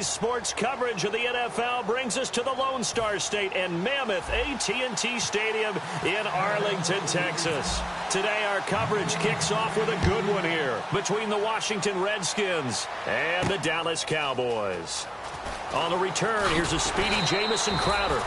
Sports coverage of the NFL brings us to the Lone Star State and Mammoth AT&T Stadium in Arlington, Texas. Today our coverage kicks off with a good one here between the Washington Redskins and the Dallas Cowboys. On the return, here's a speedy Jamison Crowder.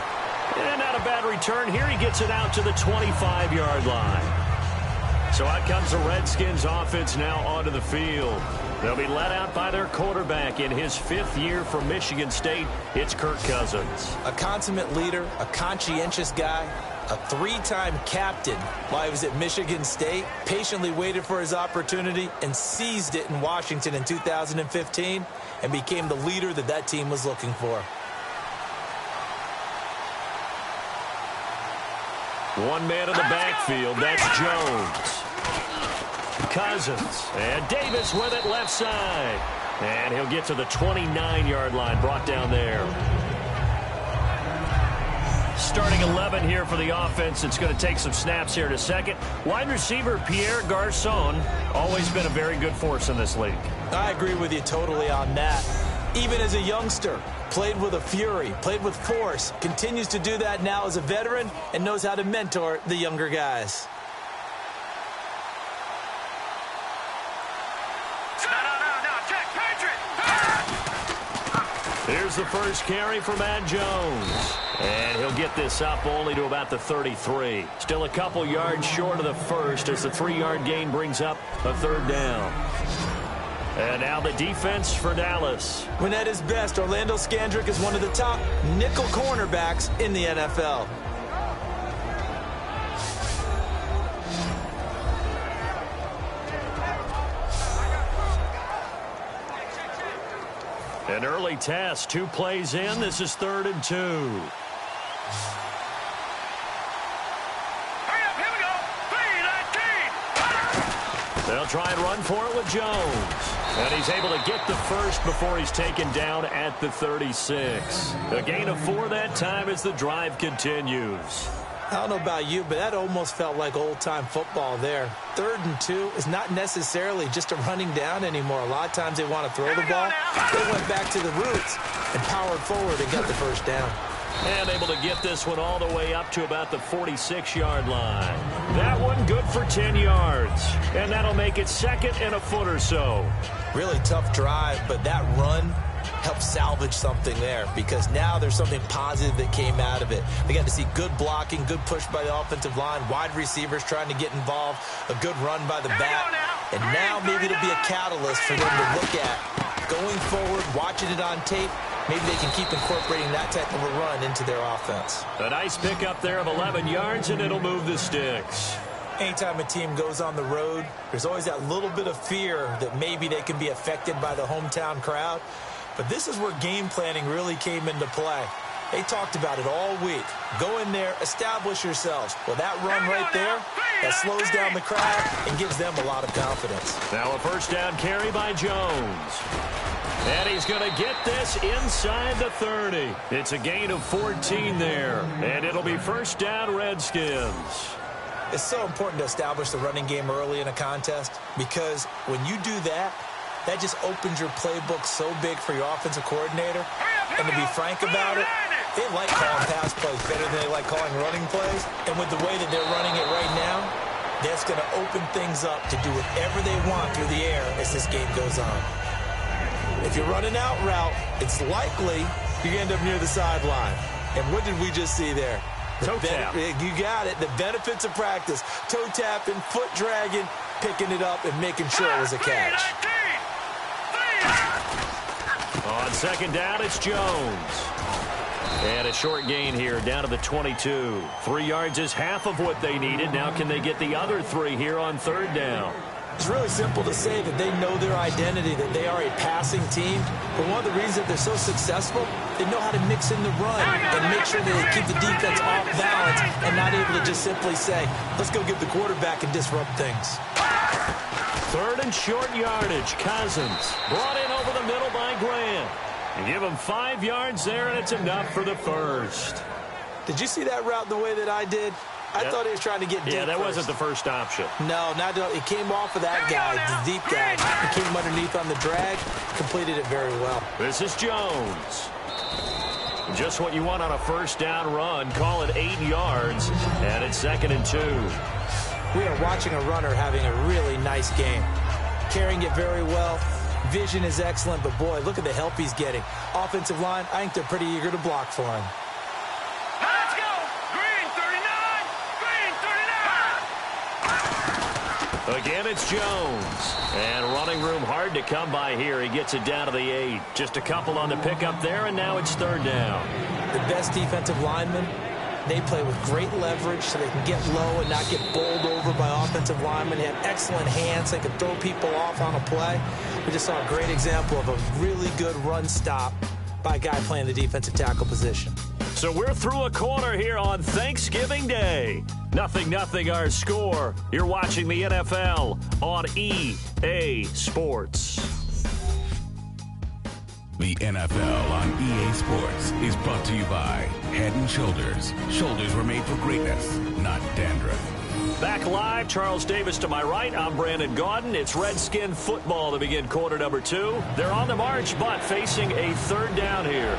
And not a bad return here. He gets it out to the 25-yard line. So out comes the Redskins offense now onto the field. They'll be let out by their quarterback in his 5th year from Michigan State. It's Kirk Cousins. A consummate leader, a conscientious guy, a 3-time captain while he was at Michigan State, patiently waited for his opportunity and seized it in Washington in 2015 and became the leader that team was looking for. One man in the backfield, that's Jones. Cousins, and Davis with it left side. And he'll get to the 29-yard line, brought down there. Starting 11 here for the offense. It's going to take some snaps here in a second. Wide receiver Pierre Garçon, always been a very good force in this league. I agree with you totally on that. Even as a youngster, played with a fury, played with force, continues to do that now as a veteran, and knows how to mentor the younger guys. Here's the first carry for Matt Jones. And he'll get this up only to about the 33. Still a couple yards short of the first as the 3-yard gain brings up a 3rd down. And now the defense for Dallas. When at his best, Orlando Scandrick is one of the top nickel cornerbacks in the NFL. An early test, 2 plays in. This is 3rd and 2. Hurry up, here we go. 3-19. They'll try and run for it with Jones. And he's able to get the first before he's taken down at the 36. A gain of 4 that time as the drive continues. I don't know about you, but that almost felt like old-time football there. 3rd and 2 is not necessarily just a running down anymore. A lot of times they want to throw the ball. They went back to the roots and powered forward and got the first down. And able to get this one all the way up to about the 46-yard line. That one good for 10 yards. And that'll make it 2nd and a foot or so. Really tough drive, but that run help salvage something there because now there's something positive that came out of it. They got to see good blocking, good push by the offensive line, wide receivers trying to get involved, a good run by the back. And now maybe it'll be a catalyst for them to look at going forward, watching it on tape. Maybe they can keep incorporating that type of a run into their offense. A nice pickup there of 11 yards, and it'll move the sticks. Anytime a team goes on the road, there's always that little bit of fear that maybe they can be affected by the hometown crowd. But this is where game planning really came into play. They talked about it all week. Go in there, establish yourselves. Well, that run right there, that slows down the crowd and gives them a lot of confidence. Now a first down carry by Jones. And he's going to get this inside the 30. It's a gain of 14 there. And it'll be first down Redskins. It's so important to establish the running game early in a contest because when you do that, that just opens your playbook so big for your offensive coordinator. And to be frank about it, they like calling pass plays better than they like calling running plays. And with the way that they're running it right now, that's going to open things up to do whatever they want through the air as this game goes on. If you're running out route, it's likely you're going to end up near the sideline. And what did we just see there? Toe tap. You got it. The benefits of practice. Toe tapping, foot dragging, picking it up, and making sure it was a catch. On second down, it's Jones. And a short gain here down to the 22. 3 yards is half of what they needed. Now can they get the other 3 here on 3rd down? It's really simple to say that they know their identity, that they are a passing team. But one of the reasons that they're so successful, they know how to mix in the run and make sure that they keep the defense off balance and not able to just simply say, let's go get the quarterback and disrupt things. 3rd and short yardage. Cousins brought in over the middle by Grant. You give him 5 yards there, and it's enough for the first. Did you see that route the way that I did? I thought he was trying to get deep. Yeah, that first. wasn't the first option. No, it came off of that guy, the deep guy. He came underneath on the drag, completed it very well. This is Jones. Just what you want on a first down run. Call it 8 yards, and it's 2nd and 2. We are watching a runner having a really nice game. Carrying it very well. Vision is excellent, but boy, look at the help he's getting. Offensive line, I think they're pretty eager to block for him. Let's go! Green 39! Green 39! Again, it's Jones. And running room hard to come by here. He gets it down to the 8. Just a couple on the pickup there, and now it's 3rd down. The best defensive linemen, they play with great leverage so they can get low and not get bowled over by offensive linemen. They have excellent hands. They can throw people off on a play. We just saw a great example of a really good run stop by a guy playing the defensive tackle position. So we're through a quarter here on Thanksgiving Day. 0-0 our score. You're watching the NFL on EA Sports. The NFL on EA Sports is brought to you by Head & Shoulders. Shoulders were made for greatness, not dandruff. Back live, Charles Davis to my right. I'm Brandon Gaudin. It's Redskin football to begin quarter number 2. They're on the march, but facing a 3rd down here.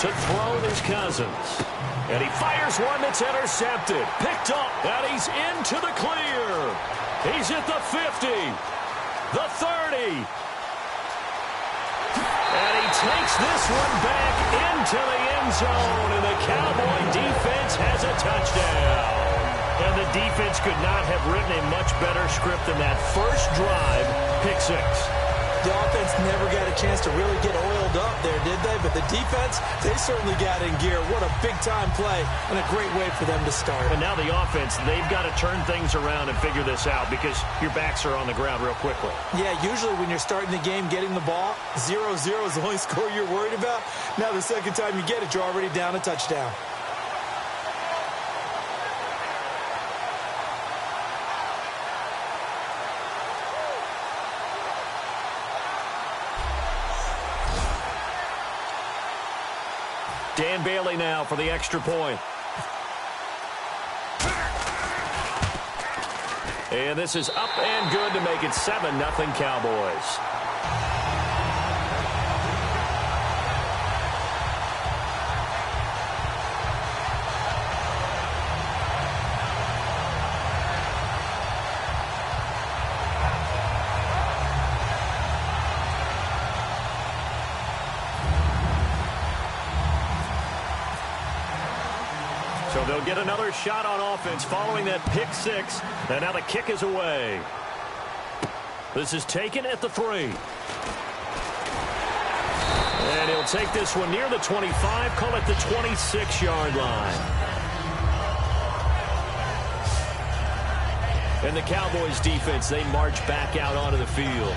To throw is Cousins. And he fires one that's intercepted. Picked up, and he's into the clear. He's at the 50, the 30. And he takes this one back into the end zone, and the Cowboy defense has a touchdown. And the defense could not have written a much better script than that first drive, pick 6. The offense never got a chance to really get oiled up there, did they? But the defense, they certainly got in gear. What a big-time play and a great way for them to start. And now the offense, they've got to turn things around and figure this out because your backs are on the ground real quickly. Yeah, usually when you're starting the game getting the ball, 0-0 is the only score you're worried about. Now the second time you get it, you're already down a touchdown. Dan Bailey now for the extra point. And this is up and good to make it 7-0 Cowboys. So they'll get another shot on offense following that pick 6. And now the kick is away. This is taken at the 3. And he'll take this one near the 25, call it the 26-yard line. And the Cowboys defense, they march back out onto the field.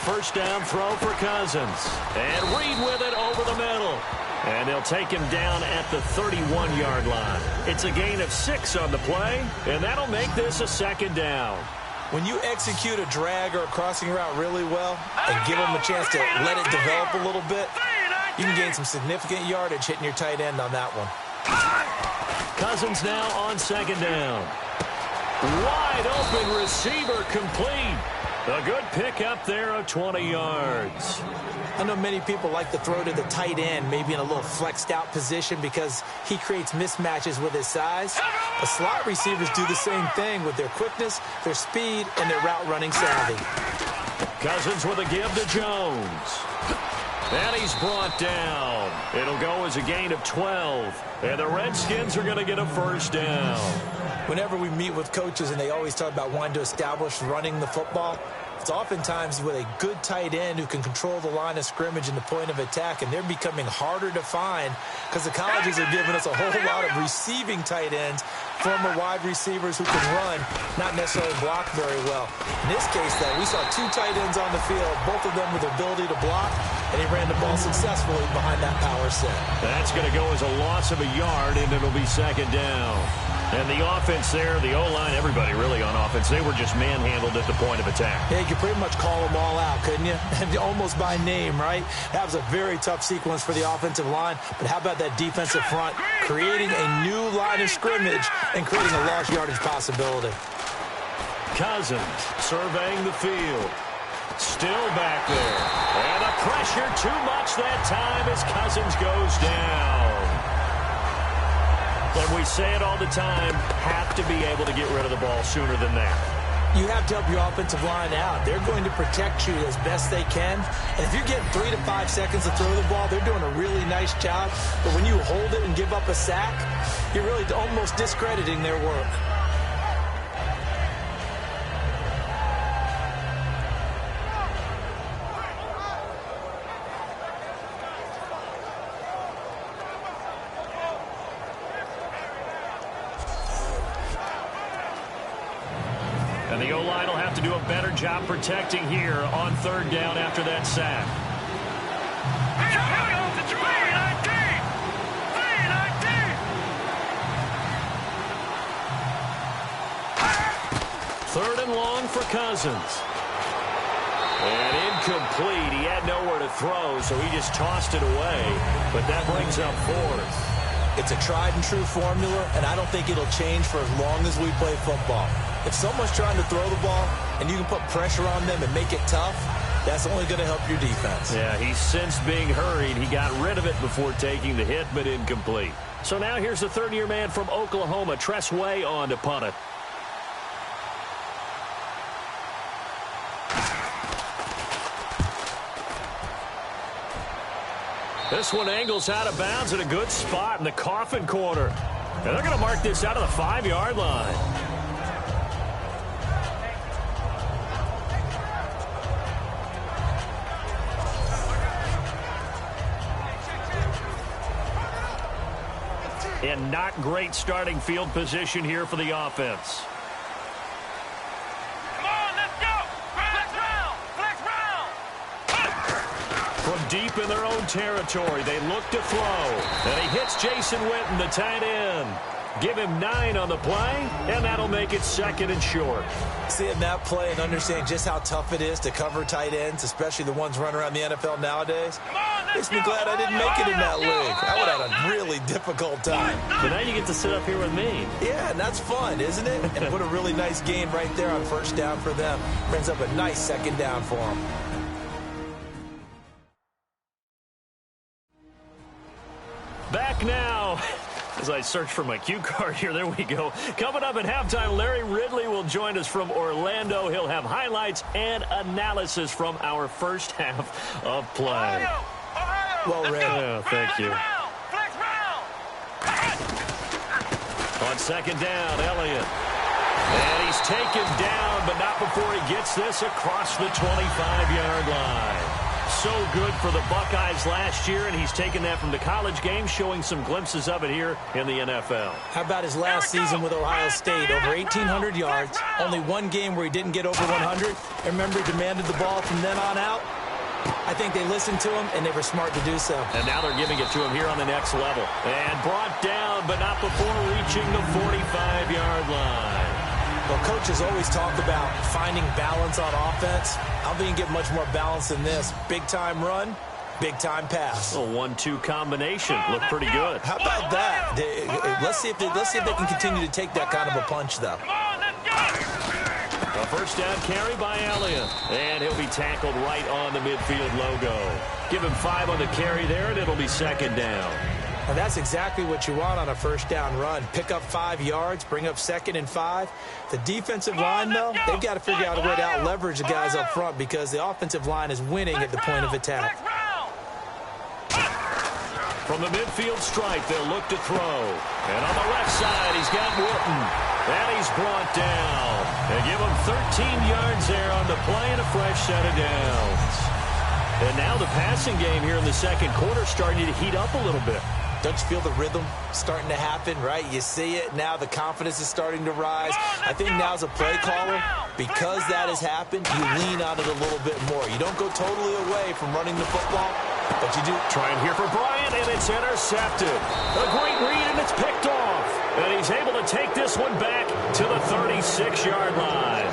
First down throw for Cousins. And Reed with it over the middle. And they'll take him down at the 31-yard line. It's a gain of 6 on the play, and that'll make this a 2nd down. When you execute a drag or a crossing route really well and give them a chance to let it develop a little bit, you can gain some significant yardage hitting your tight end on that one. Cousins now on 2nd down. Wide open receiver complete. A good pickup there of 20 yards. I know many people like to throw to the tight end, maybe in a little flexed out position because he creates mismatches with his size. The slot receivers do the same thing with their quickness, their speed, and their route running savvy. Cousins with a give to Jones. And he's brought down. It'll go as a gain of 12. And the Redskins are going to get a first down. Whenever we meet with coaches and they always talk about wanting to establish running the football, It's oftentimes with a good tight end who can control the line of scrimmage and the point of attack, and they're becoming harder to find because the colleges are giving us a whole lot of receiving tight ends, former wide receivers who can run, not necessarily block very well. In this case, though, we saw two tight ends on the field, both of them with the ability to block, and he ran the ball successfully behind that power set. That's going to go as a loss of a yard, and it'll be second down. And the offense there, the O-line, everybody really on offense, they were just manhandled at the point of attack. Yeah, you could pretty much call them all out, couldn't you? Almost by name, right? That was a very tough sequence for the offensive line. But how about that defensive front creating a new line of scrimmage and creating a lost yardage possibility? Cousins surveying the field. Still back there. And the pressure too much that time as Cousins goes down. And we say it all the time, have to be able to get rid of the ball sooner than that. You have to help your offensive line out. They're going to protect you as best they can. And if you're getting 3 to 5 seconds to throw the ball, they're doing a really nice job. But when you hold it and give up a sack, you're really almost discrediting their work. And the O-line will have to do a better job protecting here on third down after that sack. Third and long for Cousins. And incomplete. He had nowhere to throw, so he just tossed it away. But that brings up fourth. It's a tried-and-true formula, and I don't think it'll change for as long as we play football. If someone's trying to throw the ball and you can put pressure on them and make it tough, that's only going to help your defense. Yeah, he's since being hurried. He got rid of it before taking the hit, but incomplete. So now here's the third-year man from Oklahoma, Tress Way, on to punt it. This one angles out of bounds at a good spot in the coffin corner. And they're going to mark this out of the 5-yard line. And not great starting field position here for the offense. Come on, let's go! Flex round! Flex round! From deep in their own territory, they look to throw. And he hits Jason Witten, the tight end. Give him 9 on the play, and that'll make it second and short. Seeing that play and understanding just how tough it is to cover tight ends, especially the ones running around the NFL nowadays, makes me glad I didn't make it in that league. I would have had a really difficult time. But now you get to sit up here with me. Yeah, and that's fun, isn't it? And put a really nice game right there on first down for them. Brings up a nice second down for them. Back now. As I search for my cue card here, there we go. Coming up at halftime, Larry Ridley will join us from Orlando. He'll have highlights and analysis from our first half of play. Well read. Yeah, thank you. On second down, Elliott. And he's taken down, but not before he gets this across the 25-yard line. So good for the Buckeyes last year, and he's taken that from the college game, showing some glimpses of it here in the NFL. How about his last season with Ohio State? Over 1,800 yards, only one game where he didn't get over 100. And remember, he demanded the ball from then on out. I think they listened to him, and they were smart to do so. And now they're giving it to him here on the next level. And brought down, but not before reaching the 45-yard line. Well, coaches always talk about finding balance on offense. I don't think you can get much more balance than this. Big-time run, big-time pass. A 1-2 combination. Looked pretty good. How about that? Let's see if they can continue to take that kind of a punch, though. A first down carry by Elliott. And he'll be tackled right on the midfield logo. Give him 5 on the carry there, and it'll be second down. And that's exactly what you want on a first down run. Pick up 5 yards, bring up second and 5. The defensive line, though, they've got to figure out a way to out-leverage the guys up front because the offensive line is winning at the point of attack. From the midfield stripe, they'll look to throw. And on the left side, he's got Wooten. And he's brought down. They give him 13 yards there on the play and a fresh set of downs. And now the passing game here in the second quarter starting to heat up a little bit. Don't you feel the rhythm starting to happen, right? You see it. Now the confidence is starting to rise. I think now as a play caller, because that has happened, you lean on it a little bit more. You don't go totally away from running the football, but you do. Trying here for Bryant, and it's intercepted. A great read, and it's picked off. And he's able to take this one back to the 36-yard line.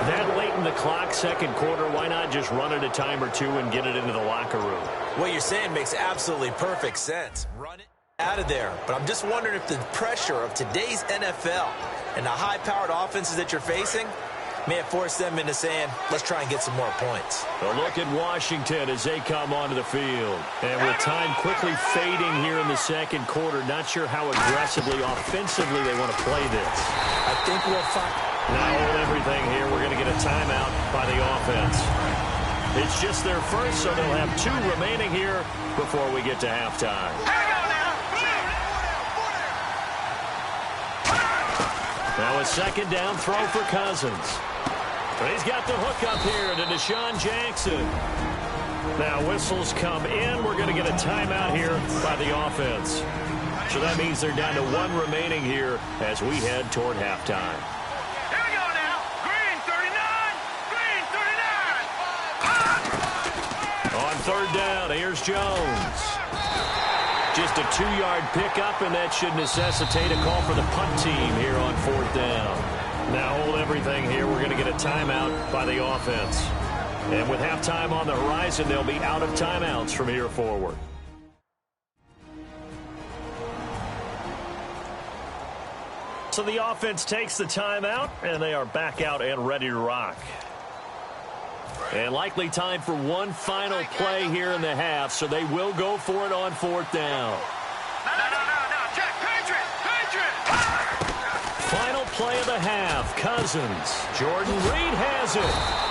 That late in the clock, second quarter, why not just run it a time or two and get it into the locker room? What you're saying makes absolutely perfect sense. Run it out of there. But I'm just wondering if the pressure of today's NFL and the high-powered offenses that you're facing may have forced them into saying, let's try and get some more points. A look at Washington as they come onto the field. And with time quickly fading here in the second quarter, not sure how aggressively, offensively they want to play this. I think we'll find... Now hold everything here. We're going to get a timeout by the offense. It's just their first, so they'll have 2 remaining here before we get to halftime. Now a second down throw for Cousins. But he's got the hook up here to Deshaun Jackson. Now whistles come in. We're going to get a timeout here by the offense. So that means they're down to 1 remaining here as we head toward halftime. Third down, here's Jones. Just a 2-yard pickup, and that should necessitate a call for the punt team here on 4th down. Now hold everything here. We're going to get a timeout by the offense. And with halftime on the horizon, they'll be out of timeouts from here forward. So the offense takes the timeout, and they are back out and ready to rock. And likely time for one final play here in the half, so they will go for it on 4th down. No, check, Patriot! Final play of the half, Cousins. Jordan Reed has it,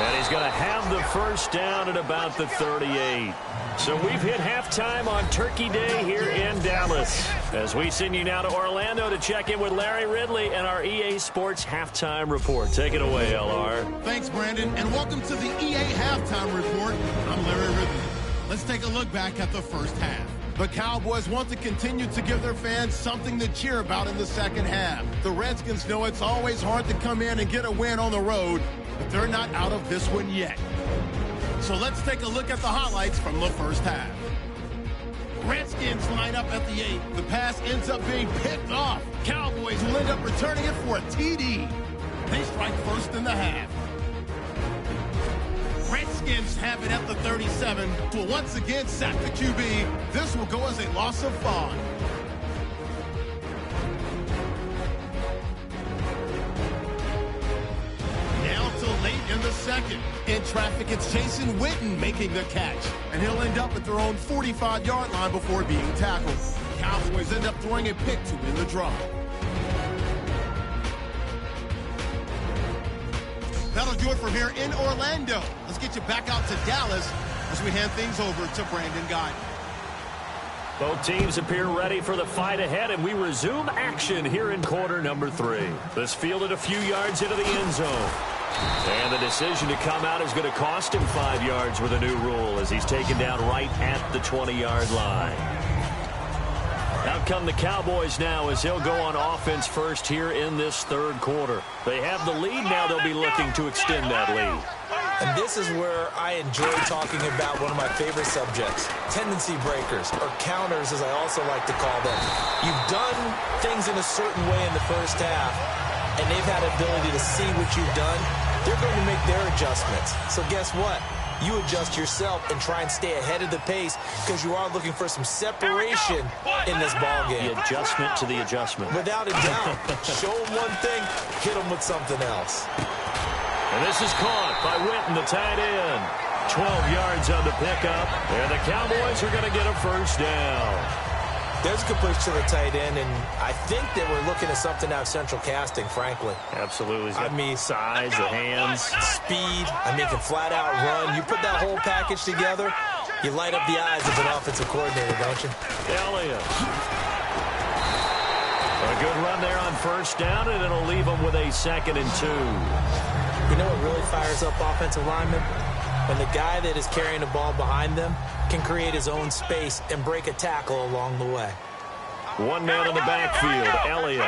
and he's going to have the first down at about the 38. So we've hit halftime on Turkey Day here in Dallas. As we send you now to Orlando to check in with Larry Ridley and our EA Sports Halftime Report. Take it away, LR. Thanks, Brandon, and welcome to the EA Halftime Report. I'm Larry Ridley. Let's take a look back at the first half. The Cowboys want to continue to give their fans something to cheer about in the second half. The Redskins know it's always hard to come in and get a win on the road, but they're not out of this one yet. So let's take a look at the highlights from the first half. Redskins line up at the 8. The pass ends up being picked off. Cowboys will end up returning it for a TD. They strike first in the half. Redskins have it at the 37. Will once again sack the QB. This will go as a loss of 5. Now till late in the second. In traffic, it's Jason Witten making the catch. And he'll end up at their own 45-yard line before being tackled. Cowboys end up throwing a pick to win the draw. That'll do it from here in Orlando. Let's get you back out to Dallas as we hand things over to Brandon Guy. Both teams appear ready for the fight ahead, and we resume action here in quarter number 3. This fielded a few yards into the end zone. And the decision to come out is going to cost him 5 yards with a new rule as he's taken down right at the 20-yard line. Out come the Cowboys now as they'll go on offense first here in this third quarter. They have the lead now. They'll be looking to extend that lead. And this is where I enjoy talking about one of my favorite subjects, tendency breakers, or counters as I also like to call them. You've done things in a certain way in the first half, and they've had the ability to see what you've done. They're going to make their adjustments. So guess what? You adjust yourself and try and stay ahead of the pace because you are looking for some separation in this ballgame. The adjustment to the adjustment. Without a doubt. Show them one thing, hit them with something else. And this is caught by Witten, the tight end. 12 yards on the pickup, and the Cowboys are going to get a first down. There's a completion to the tight end, and I think that we're looking at something out of central casting, frankly. Absolutely. I mean, size, the hands, speed. I mean, can flat out run. You put that whole package together, you light up the eyes of an offensive coordinator, don't you? Elliott. A good run there on first down, and it'll leave them with a 2nd and 2. You know what really fires up offensive linemen? When the guy that is carrying the ball behind them can create his own space and break a tackle along the way. One man in the backfield, Elliott.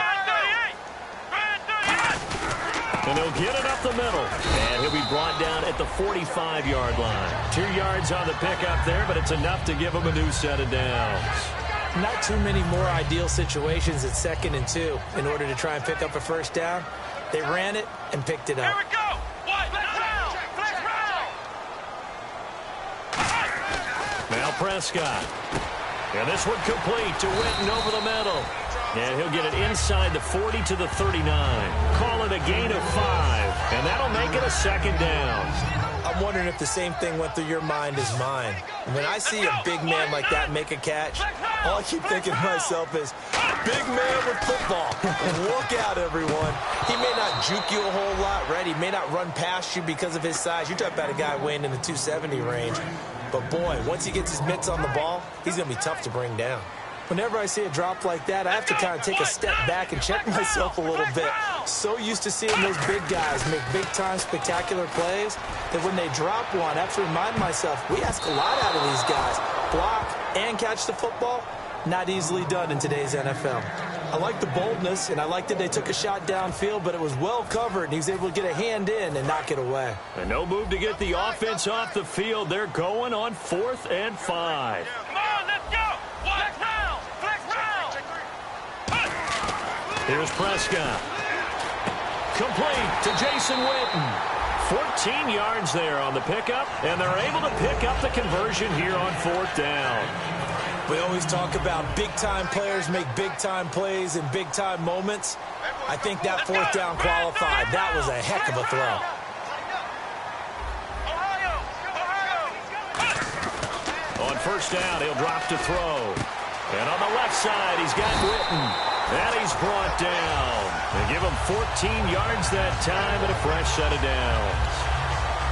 And he'll get it up the middle. And he'll be brought down at the 45-yard line. 2 yards on the pickup there, but it's enough to give him a new set of downs. Not too many more ideal situations at 2nd and 2 in order to try and pick up a first down. They ran it and picked it up. Here we go. Now Prescott. And this one complete to Witten over the middle. And he'll get it inside the 40 to the 39. Call it a gain of 5. And that'll make it a 2nd down. I'm wondering if the same thing went through your mind as mine. When I see a big man like that make a catch, all I keep thinking to myself is, big man with football. Look out, everyone. He may not juke you a whole lot, right? He may not run past you because of his size. You're talking about a guy weighing in the 270 range. But, boy, once he gets his mitts on the ball, he's going to be tough to bring down. Whenever I see a drop like that, I have to kind of take a step back and check myself a little bit. So used to seeing those big guys make big-time spectacular plays that when they drop one, I have to remind myself, we ask a lot out of these guys. Block and catch the football, not easily done in today's NFL. I like the boldness, and I like that they took a shot downfield, but it was well covered, and he was able to get a hand in and knock it away. And no move to get the offense off the field. They're going on 4th and 5. Come on, let's go. Flex round. Here's Prescott. Complete to Jason Witten. 14 yards there on the pickup, and they're able to pick up the conversion here on 4th down. We always talk about big-time players make big-time plays in big-time moments. I think that 4th down qualified. That was a heck of a throw. On first down, he'll drop to throw. And on the left side, he's got Witten. And he's brought down. They give him 14 yards that time and a fresh set of downs.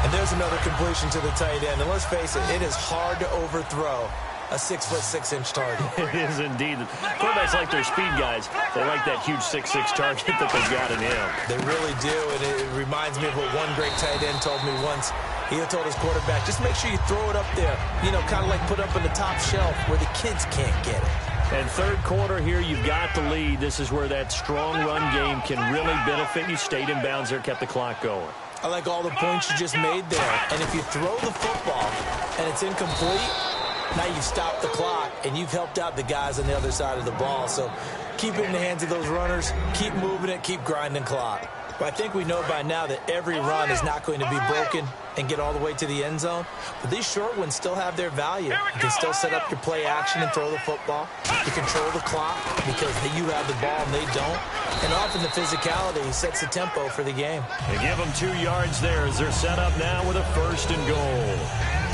And there's another completion to the tight end. And let's face it, it is hard to overthrow a 6'6" target. It is indeed. Quarterbacks like their speed guys. They like that huge 6'6" target that they've got in him. They really do, and it reminds me of what one great tight end told me once. He told his quarterback, just make sure you throw it up there. You know, kind of like put up on the top shelf where the kids can't get it. And third quarter here, you've got the lead. This is where that strong run game can really benefit you. Stayed in bounds there, kept the clock going. I like all the points you just made there. And if you throw the football and it's incomplete, now you've stopped the clock, and you've helped out the guys on the other side of the ball. So keep it in the hands of those runners. Keep moving it. Keep grinding clock. But I think we know by now that every run is not going to be broken and get all the way to the end zone. But these short ones still have their value. You can still set up your play action and throw the football. You control the clock because you have the ball and they don't. And often the physicality sets the tempo for the game. They give them 2 yards there as they're set up now with a 1st and goal.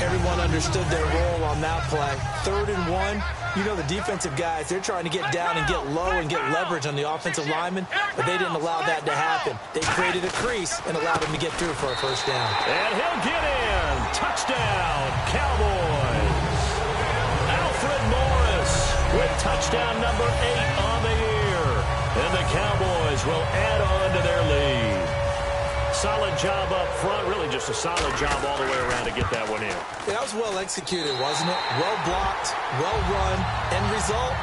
Everyone understood their role on that play. 3rd and 1. You know, the defensive guys, they're trying to get down and get low and get leverage on the offensive lineman, but they didn't allow that to happen. They created a crease and allowed him to get through for a 1st down. And he'll get in. Touchdown, Cowboys. Alfred Morris with touchdown number 8 on the year. And the Cowboys will add on to their lead. Solid job up front. Really just a solid job all the way around to get that one in. Yeah, that was well executed, wasn't it? Well blocked, well run. End result,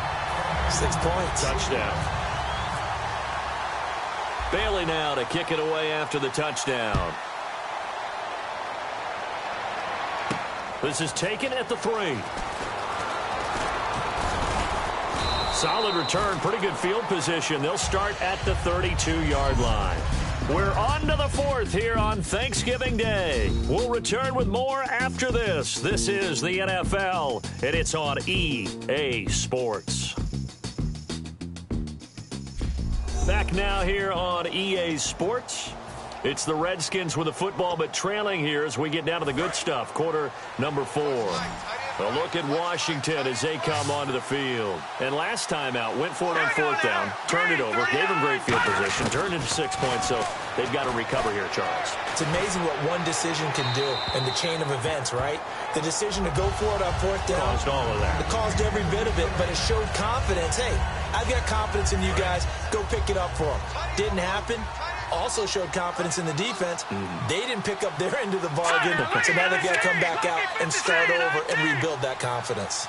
6 points. Touchdown. Bailey now to kick it away after the touchdown. This is taken at the 3. Solid return, pretty good field position. They'll start at the 32-yard line. We're on to the 4th here on Thanksgiving Day. We'll return with more after this. This is the NFL, and it's on EA Sports. Back now here on EA Sports. It's the Redskins with the football, but trailing here as we get down to the good stuff. Quarter number 4. A look at Washington as they come onto the field. And last time out, went for it on fourth down, turned it over, gave them great field position, turned into 6 points, so they've got to recover here, Charles. It's amazing what one decision can do in the chain of events, right? The decision to go for it on fourth down. Caused all of that. It caused every bit of it, but it showed confidence. Hey, I've got confidence in you guys. Go pick it up for them. Didn't happen. Also showed confidence in the defense. They didn't pick up their end of the bargain, so now they've got to come back out and start over and rebuild that confidence.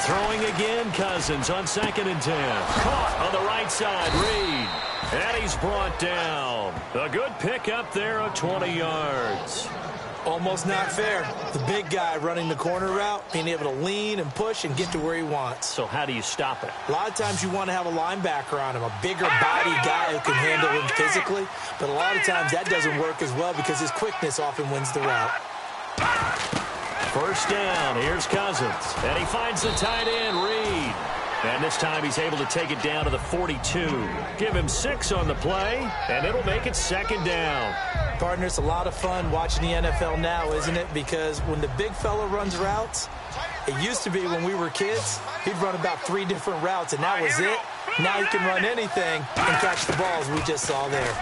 Throwing again, Cousins on 2nd and 10. Caught on the right side, Reed. And he's brought down. A good pick up there of 20 yards. Almost not fair. The big guy running the corner route, being able to lean and push and get to where he wants. So how do you stop it? A lot of times you want to have a linebacker on him, a bigger body guy who can handle him physically. But a lot of times that doesn't work as well because his quickness often wins the route. First down, here's Cousins. And he finds the tight end, Reed. And this time he's able to take it down to the 42. Give him 6 on the play, and it'll make it 2nd down. Partner, it's a lot of fun watching the NFL now, isn't it? Because when the big fella runs routes, it used to be when we were kids, he'd run about 3 different routes, and that was it. Now he can run anything and catch the balls we just saw there.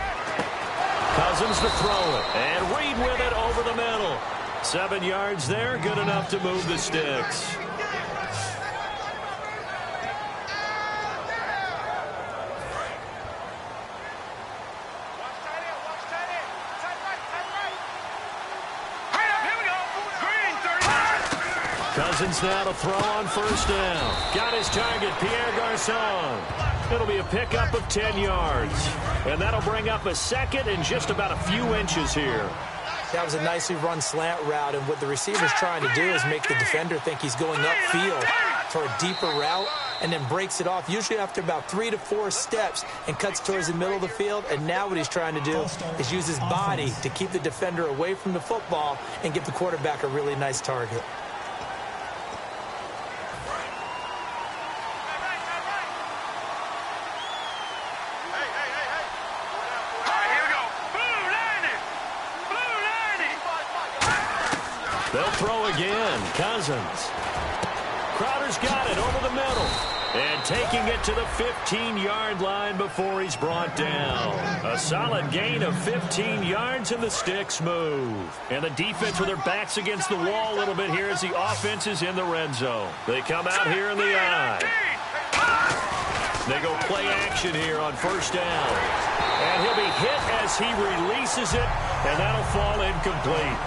Cousins to throw it, and Reed with it over the middle. 7 yards there, good enough to move the sticks. Cousins now to throw on first down. Got his target, Pierre Garçon. It'll be a pickup of 10 yards. And that'll bring up a 2nd and just about a few inches here. That was a nicely run slant route, and what the receiver's trying to do is make the defender think he's going upfield for a deeper route and then breaks it off, usually after about 3 to 4 steps, and cuts towards the middle of the field. And now what he's trying to do is use his body to keep the defender away from the football and give the quarterback a really nice target. They'll throw again. Cousins. Crowder's got it over the middle. And taking it to the 15-yard line before he's brought down. A solid gain of 15 yards, and the sticks move. And the defense with their backs against the wall a little bit here as the offense is in the red zone. They come out here in the eye. They go play action here on first down. And he'll be hit as he releases it, and that'll fall incomplete.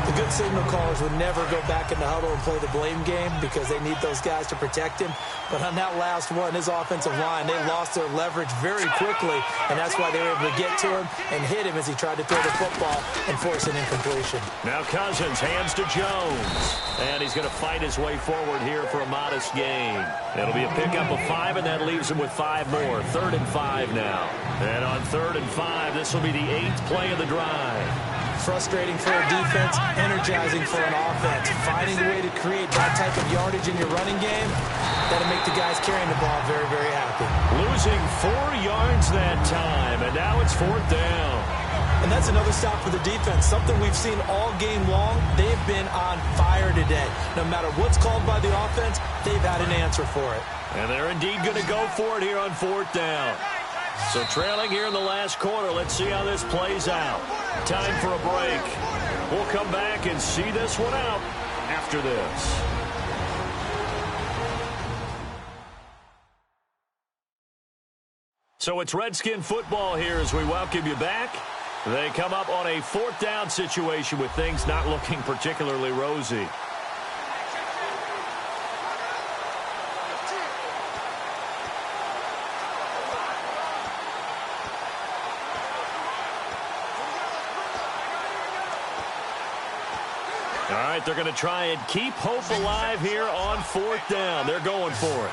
The good signal callers would never go back in the huddle and play the blame game because they need those guys to protect him. But on that last one, his offensive line, they lost their leverage very quickly, and that's why they were able to get to him and hit him as he tried to throw the football and force an incompletion. Now Cousins hands to Jones, and he's going to fight his way forward here for a modest gain. It'll be a pickup of 5, and that leaves him with 5 more. 3rd and 5 now. And on 3rd and 5, this will be the 8th play of the drive. Frustrating for a defense, energizing for an offense. Finding a way to create that type of yardage in your running game, that'll make the guys carrying the ball very, very happy. Losing 4 yards that time, and now it's 4th down. And that's another stop for the defense, something we've seen all game long. They've been on fire today. No matter what's called by the offense, they've had an answer for it. And they're indeed going to go for it here on 4th down. So trailing here in the last quarter, let's see how this plays out. Time for a break. We'll come back and see this one out after this. So it's Redskin football here as we welcome you back. They come up on a 4th down situation with things not looking particularly rosy. All right, they're going to try and keep hope alive here on 4th down. They're going for it.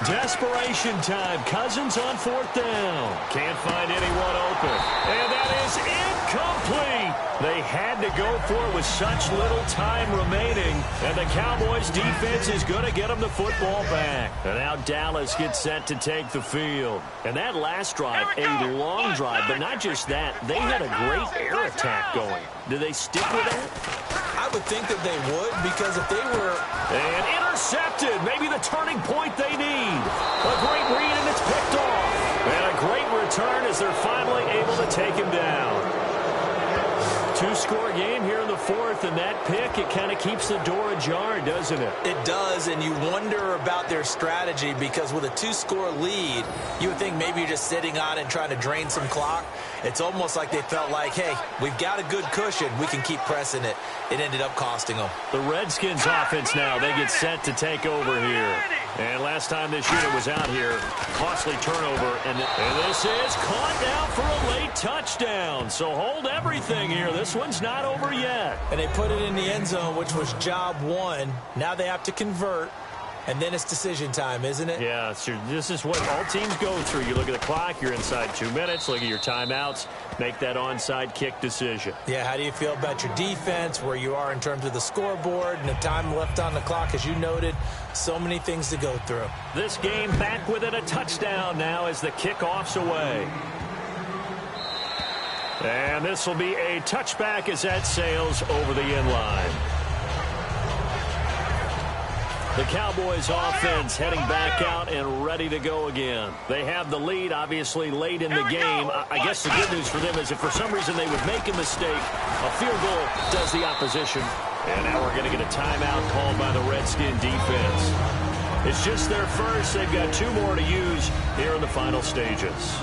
Desperation time. Cousins on 4th down. Can't find anyone open. And that is incomplete. They had to go for it with such little time remaining, and the Cowboys defense is going to get them the football back. And now Dallas gets set to take the field. And that last drive, a long drive, but not just that, they had a great air attack going. Do they stick with that? I would think that they would, because if they were... And intercepted, maybe the turning point they need. A great read, and it's picked off. And a great return as they're finally able to take him down. Two-score game here in the fourth, and that pick, it kind of keeps the door ajar, doesn't it? It does, and you wonder about their strategy, because with a two-score lead, you would think maybe you're just sitting on it and trying to drain some clock. It's almost like they felt like, hey, we've got a good cushion. We can keep pressing it. It ended up costing them. The Redskins offense now, they get set to take over here. And last time this unit was out here, costly turnover, and this is caught down for a late touchdown. So hold everything here. This one's not over yet. And they put it in the end zone, which was job one. Now they have to convert, and then it's decision time, isn't it? Yeah, this is what all teams go through. You look at the clock, you're inside 2 minutes, look at your timeouts, make that onside kick decision. Yeah, how do you feel about your defense, where you are in terms of the scoreboard, and the time left on the clock, as you noted? So many things to go through. This game back within a touchdown now as the kickoff's away. And this will be a touchback as that sails over the end line. The Cowboys offense heading back out and ready to go again. They have the lead, obviously, late in the game. I guess the good news for them is if for some reason they would make a mistake, a field goal does the opposition. And now we're going to get a timeout called by the Redskin defense. It's just their first. They've got 2 more to use here in the final stages.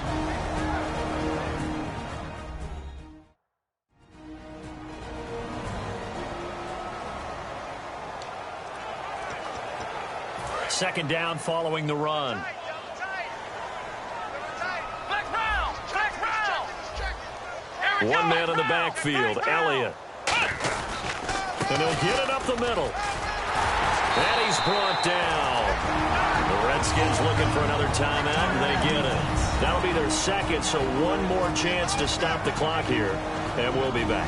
Second down following the run. One man in the backfield, Elliott. And he'll get it up the middle. And he's brought down. The Redskins looking for another timeout, and they get it. That'll be their second, so one more chance to stop the clock here, and we'll be back.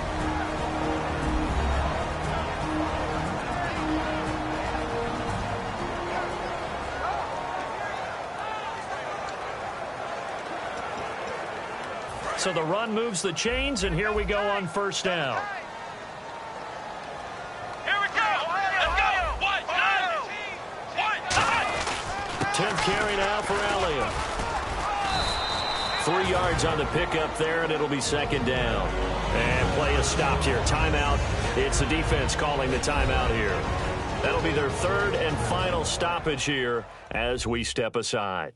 So the run moves the chains, and here we go on first down. Here we go. Let's go. 10th carry now for Elliott. 3 yards on the pickup there, and it'll be second down. And play is stopped here. Timeout. It's the defense calling the timeout here. That'll be their third and final stoppage here as we step aside.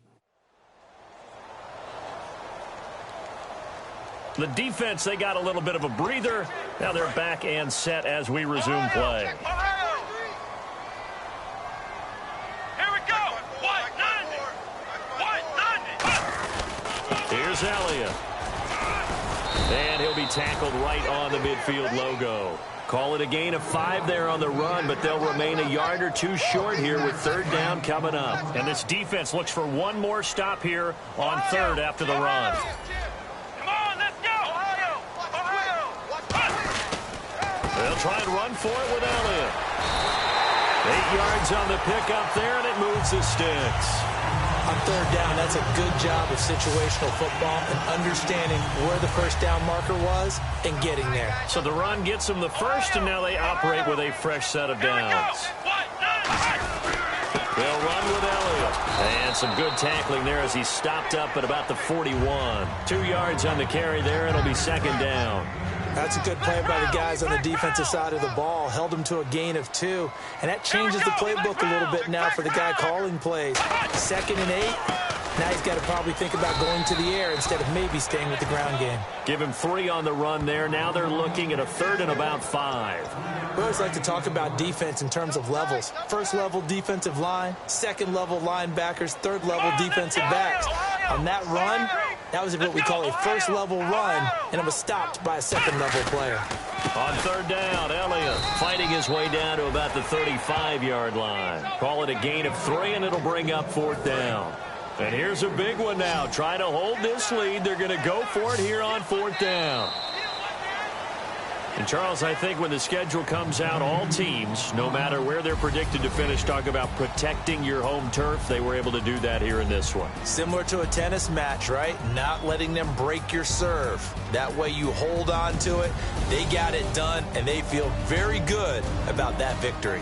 The defense, they got a little bit of a breather. Now they're back and set as we resume play. Here we go. 190. Here's Elliott. And he'll be tackled right on the midfield logo. Call it a gain of 5 there on the run, but they'll remain a yard or 2 short here with third down coming up. And this defense looks for one more stop here on third after the run. They'll try and run for it with Elliott. 8 yards on the pickup there, and it moves the sticks. On third down, that's a good job of situational football and understanding where the first down marker was and getting there. So the run gets them the first, and now they operate with a fresh set of downs. They'll run with Elliott. And some good tackling there as he stopped up at about the 41. 2 yards on the carry there, and it'll be second down. That's a good play by the guys on the defensive side of the ball. Held them to a gain of 2. And that changes the playbook a little bit now for the guy calling plays. 2nd and 8. Now he's got to probably think about going to the air instead of maybe staying with the ground game. Give him 3 on the run there. Now they're looking at a third and about 5. We always like to talk about defense in terms of levels. First level defensive line, second level linebackers, third level defensive backs. On that run, that was what we call a first level run, and it was stopped by a second level player. On third down, Elliott fighting his way down to about the 35-yard line. Call it a gain of 3, and it'll bring up fourth down. And here's a big one now. Trying to hold this lead. They're going to go for it here on fourth down. And, Charles, I think when the schedule comes out, all teams, no matter where they're predicted to finish, talk about protecting your home turf. They were able to do that here in this one. Similar to a tennis match, right? Not letting them break your serve. That way you hold on to it. They got it done, and they feel very good about that victory.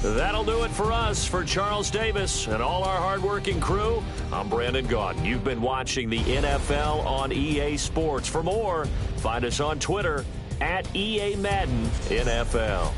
That'll do it for us. For Charles Davis and all our hardworking crew, I'm Brandon Gaudin. You've been watching the NFL on EA Sports. For more, find us on Twitter @EA Madden NFL.